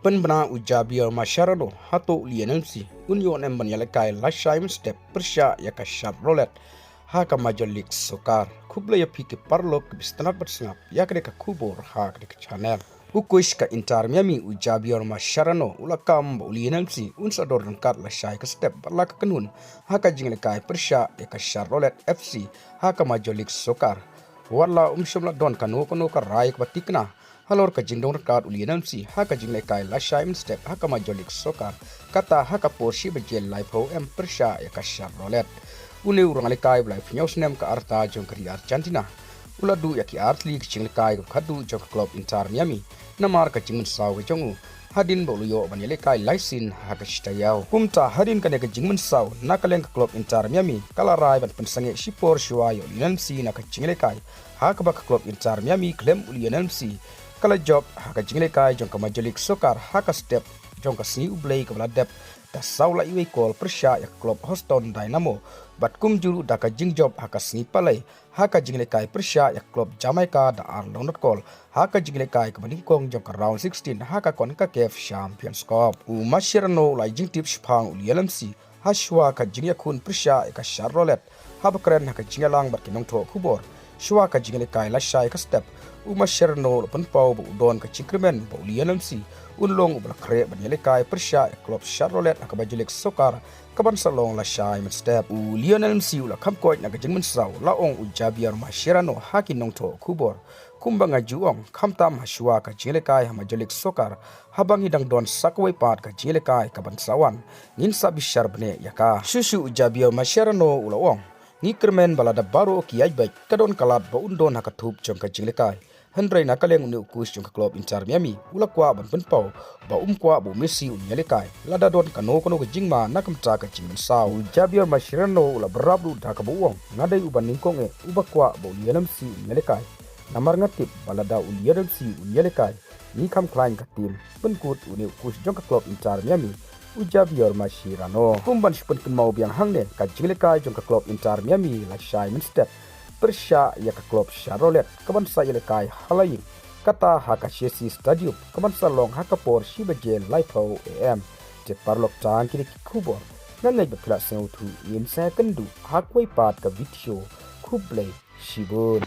Penbena ujabiar Macherano hato lianelsi unyon embanyalakai lashai mynstep persya yakashar rolet haka majolik sokar kubla ya piki parlok bistanat bersngap yakre ka kubor hak de channel ukuish ka intar miami ujabiar Macherano ulakam lianelsi unsador rengkat lashai ka step barlak kanun haka jinglekai persya yakashar rolet FC haka majolik sokar wala umshumla don kanu ka rai ka batikna halor ka jingdong rekat ulianam si haka jingle kai lashai mynstep haka majolik sokar kata haka porsi bejel live ho persya ya kasyar rolet une urang lekai live news nem ka arta jong kriar chantina uladu ya ki artli jingle kai khadu jong club intar miami namar ka jingmun saw jongu hadin boluyo banyele kai laisin haka shitayau kumta hadin ka ne ka jingmun saw nakaleng club intar miami kala rai ban pensange shipor shwayo ulianam si na ka jingle kai haka bak club intar miami klem ulianam si kala job haka jingle kai jong ka majolik sokar haka step jong ka sni ublei ka dep ta saula iwe kol persya ya klub Houston Dynamo bat kum juru da ka jing job haka sni palai haka jingle kai persya ya klub Jamaica da Arlong kol haka jingle kai ka badingkong jong ka round 16 haka kon ka kef Champions Cup u Macherano lai jing tip shpang ulialamsi hashwa ka jingle kun persya ka Charlotte haba kren haka jingalang bat kinong tho kubor shwa ka jingle kai lashai ka step Macherano penpau bu don ka cikremen bu lianamsi unlong ubla kre banyele kai persya klub Charlotte ka bajulik sokar kaban salong lashai mynstep u lianamsi ula kamkoi na gajeng mensaw laong ujabiar Macherano hakin nong tho kubor kumbanga juong kamtam hashwa ka jile kai majulik sokar habang hidang don sakwai pat ka jile kai kaban sawan ngin sabishar bne yaka shushu ujabiar Macherano ula ong ngikermen balada baru ki ajbek kadon kalat ba undon hakatup jong ka jile kai Hendrai nakaleng uni ukus jong klub intar Miami ula kwa ban penpau ba kwa bu Messi unyale kai lada don kano kono ke jingma nakamta ka jingmen saw Javier Macherano ula berabu da ka buong ngadai uban ningkong uba kwa bu lianam si unyale kai namar ngatip balada ulianam si unyale kai ni kam klain ka tim penkut uni ukus jong klub intar Miami Javier Macherano kumban shpen mau biang hangne ka jingle kai jong klub intar Miami lashai mynstep persya ya ka klub Charlotte kaban sa kai halai kata haka Chelsea stadium kaban sa long haka por shibaje lipo am je parlok tang kini kubor nangai bekla seu tu yin sa kendu hakwai pat ka video kublai shibun